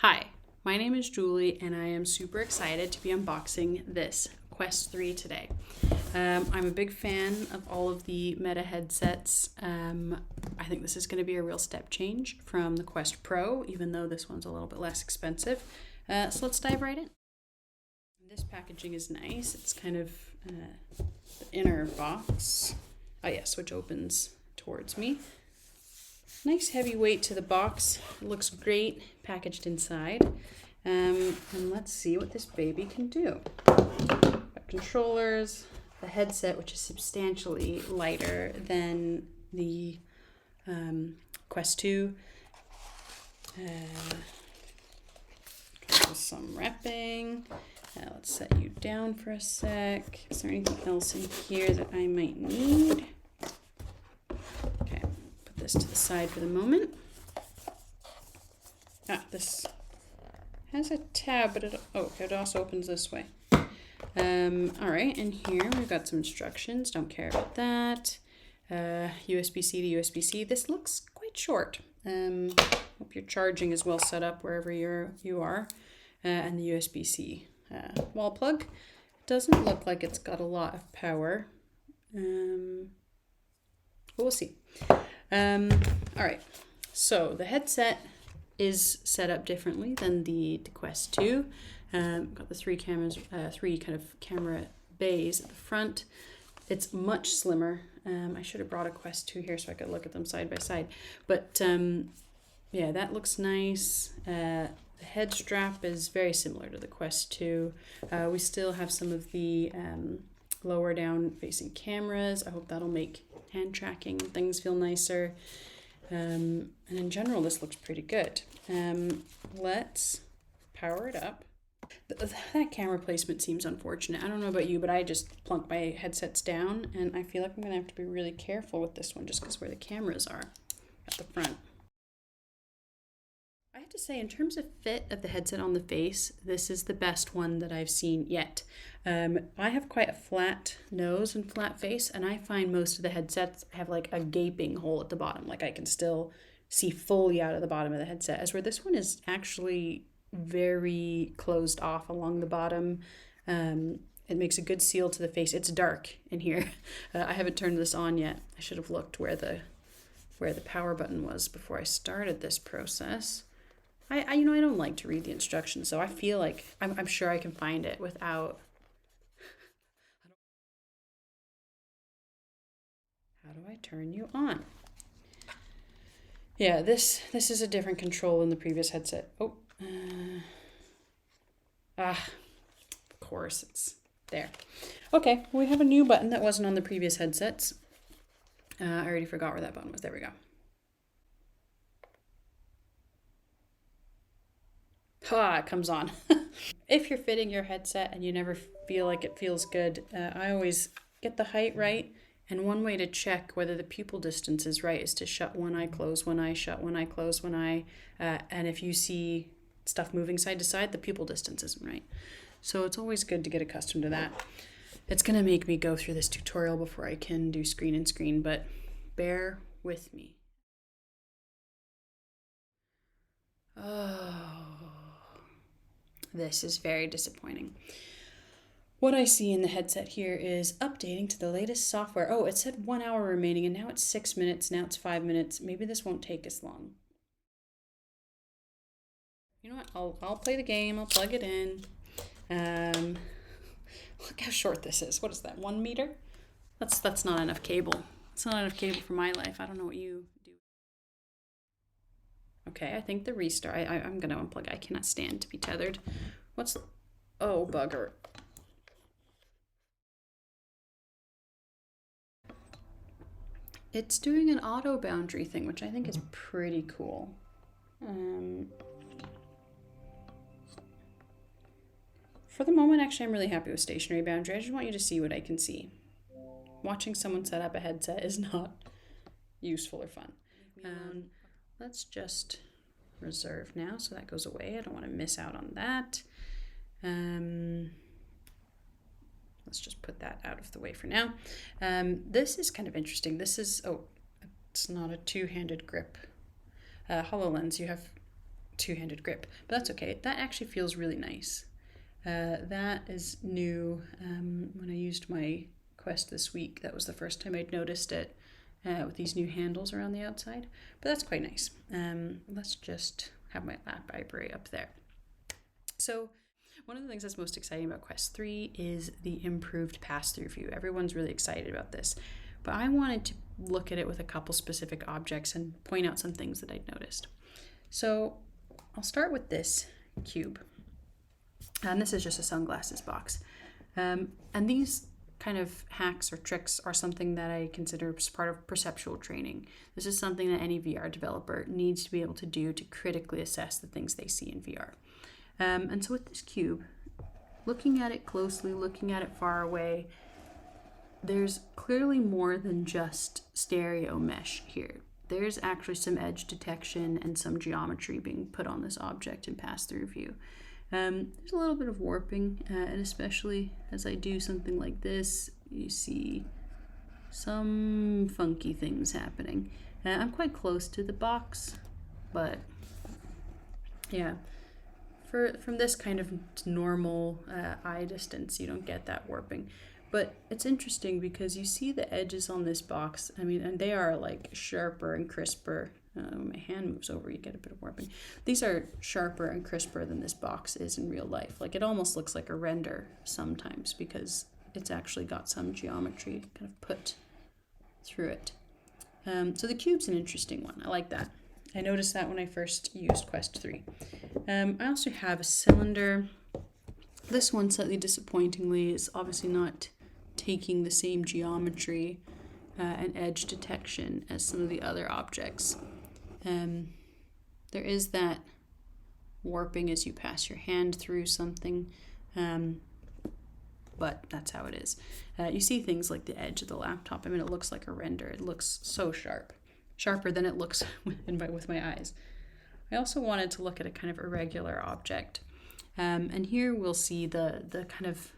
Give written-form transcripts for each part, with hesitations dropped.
Hi, my name is Julie and I am super excited to be unboxing this Quest 3 today. I'm a big fan of all of the Meta headsets. I think this is going to be a real step change from the Quest Pro, even though this one's a little bit less expensive. So let's dive right in. This packaging is nice. It's kind of the inner box. Oh yes, which opens towards me. Nice heavy weight to the box. It looks great packaged inside. And let's see what this baby can do. Got controllers, the headset, which is substantially lighter than the Quest 2. Some wrapping. Let's set you down for a sec. Is there anything else in here that I might need? Okay, put this to the side for the moment. This has a tab, but it also opens this way. All right, and here we've got some instructions. Don't care about that. USB-C to USB-C. This looks quite short. Hope your charging is well set up wherever you are. And the USB-C wall plug. Doesn't look like it's got a lot of power. But we'll see. All right, so the headset is set up differently than the Quest 2. Got the three kind of camera bays at the front. It's much slimmer. I should have brought a Quest 2 here so I could look at them side by side. But yeah, that looks nice. The head strap is very similar to the Quest 2. We still have some of the lower down facing cameras. I hope that'll make hand tracking and things feel nicer. And in general, this looks pretty good. Let's power it up. That camera placement seems unfortunate. I don't know about you, but I just plunk my headsets down, and I feel like I'm going to have to be really careful with this one just because where the cameras are at the front. I have to say, in terms of fit of the headset on the face, this is the best one that I've seen yet. I have quite a flat nose and flat face, and I find most of the headsets have like a gaping hole at the bottom. Like I can still see fully out of the bottom of the headset, as where this one is actually very closed off along the bottom. It makes a good seal to the face. It's dark in here. I haven't turned this on yet. I should have looked where the power button was before I started this process. I don't like to read the instructions, so I feel like I'm sure I can find it without. How do I turn you on? Yeah, this is a different control than the previous headset. Of course it's there. Okay, we have a new button that wasn't on the previous headsets. I already forgot where that button was. There we go. It comes on. If you're fitting your headset and you never feel like it feels good, I always get the height right. And one way to check whether the pupil distance is right is to shut one eye, close one eye, shut one eye, close one eye. And if you see stuff moving side to side, the pupil distance isn't right. So it's always good to get accustomed to that. It's going to make me go through this tutorial before I can do screen and screen, but bear with me. Oh. This is very disappointing. What I see in the headset here is updating to the latest software. Oh, it said 1 hour remaining, and now it's 6 minutes. Now it's 5 minutes. Maybe this won't take as long. You know what? I'll play the game. I'll plug it in. Look how short this is. What is that? 1 meter? That's not enough cable. It's not enough cable for my life. I don't know what you do. Okay, I think the restart. I'm gonna unplug. I cannot stand to be tethered. Oh, bugger. It's doing an auto boundary thing, which I think is pretty cool. For the moment, actually, I'm really happy with stationary boundary. I just want you to see what I can see. Watching someone set up a headset is not useful or fun. Let's just reserve now, so that goes away. I don't want to miss out on that. Let's just put that out of the way for now. This is kind of interesting. This is, it's not a two-handed grip. HoloLens, you have two-handed grip, but that's okay. That actually feels really nice. That is new. When I used my Quest this week, that was the first time I'd noticed it with these new handles around the outside, but that's quite nice. Let's just have my lap vibrate up there. So one of the things that's most exciting about Quest 3 is the improved pass-through view. Everyone's really excited about this, but I wanted to look at it with a couple specific objects and point out some things that I'd noticed. So I'll start with this cube. And this is just a sunglasses box. And these kind of hacks or tricks are something that I consider as part of perceptual training. This is something that any VR developer needs to be able to do to critically assess the things they see in VR. And so with this cube, looking at it closely, looking at it far away, there's clearly more than just stereo mesh here. There's actually some edge detection and some geometry being put on this object in pass-through view. There's a little bit of warping, and especially as I do something like this, you see some funky things happening. I'm quite close to the box, but yeah, from this kind of normal eye distance, you don't get that warping. But it's interesting because you see the edges on this box, I mean, and they are like sharper and crisper. When my hand moves over, you get a bit of warping. These are sharper and crisper than this box is in real life. Like, it almost looks like a render sometimes because it's actually got some geometry kind of put through it. So the cube's an interesting one. I like that. I noticed that when I first used Quest 3. I also have a cylinder. This one, slightly disappointingly, is obviously not taking the same geometry and edge detection as some of the other objects. There is that warping as you pass your hand through something, but that's how it is. You see things like the edge of the laptop. I mean, it looks like a render. It looks so sharp, sharper than it looks with my eyes. I also wanted to look at a kind of irregular object, and here we'll see the kind of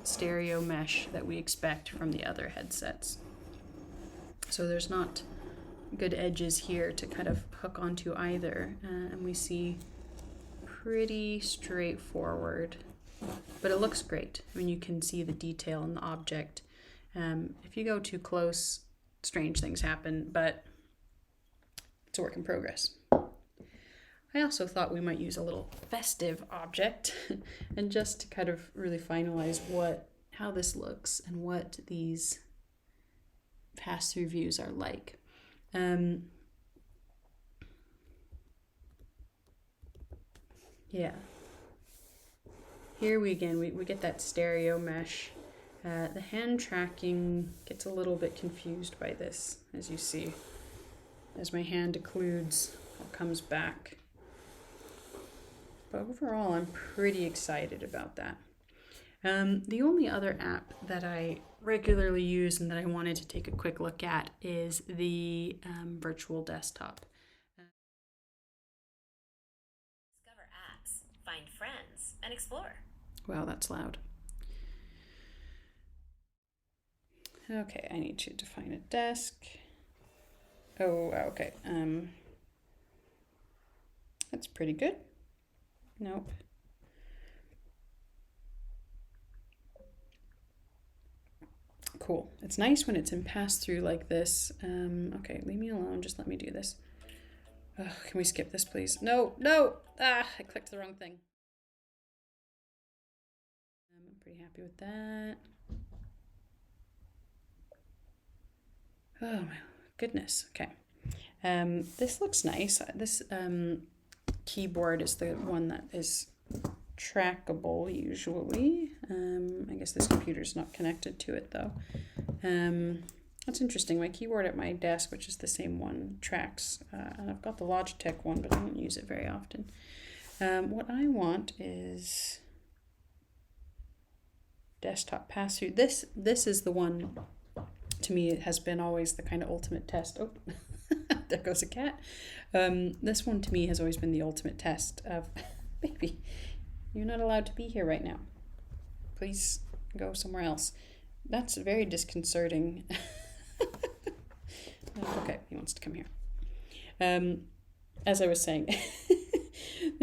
stereo mesh that we expect from the other headsets. So there's not good edges here to kind of hook onto either, and we see pretty straightforward, but it looks great. I mean, you can see the detail in the object. If you go too close, strange things happen, but it's a work in progress. I also thought we might use a little festive object and just to kind of really finalize how this looks and what these pass-through views are like. Yeah. Here we get that stereo mesh. The hand tracking gets a little bit confused by this, as you see. As my hand occludes, it comes back. But overall, I'm pretty excited about that. The only other app that I regularly use and that I wanted to take a quick look at is the virtual desktop. Discover apps, find friends, and explore. Wow, that's loud. Okay, I need to define a desk. Oh, okay. That's pretty good. Nope. Cool. It's nice when it's in pass-through like this. Okay, leave me alone. Just let me do this. Ugh, can we skip this, please? No, no! Ah, I clicked the wrong thing. I'm pretty happy with that. Oh my goodness. Okay. This looks nice. This keyboard is the one that is trackable usually. I guess this computer's not connected to it though. That's interesting. My keyboard at my desk, which is the same one, tracks. And I've got the Logitech one, but I don't use it very often. What I want is desktop pass-through. This is the one, to me, it has been always the kind of ultimate test. Oh, there goes a cat. This one to me has always been the ultimate test of, baby, you're not allowed to be here right now. Please go somewhere else. That's very disconcerting. Okay, he wants to come here. As I was saying,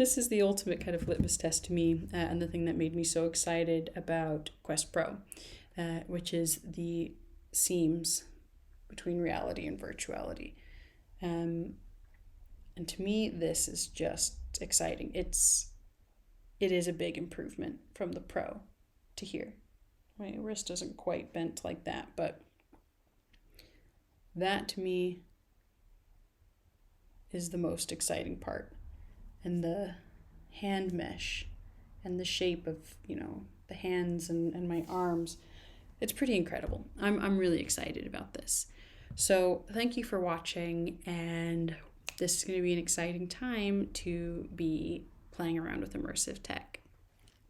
this is the ultimate kind of litmus test to me, and the thing that made me so excited about Quest Pro, which is the seams between reality and virtuality. And to me, this is just exciting. It is a big improvement from the Pro to here. My wrist isn't quite bent like that, but that to me is the most exciting part. And the hand mesh and the shape of, the hands and my arms, it's pretty incredible. I'm really excited about this. So thank you for watching, and this is going to be an exciting time to be playing around with immersive tech.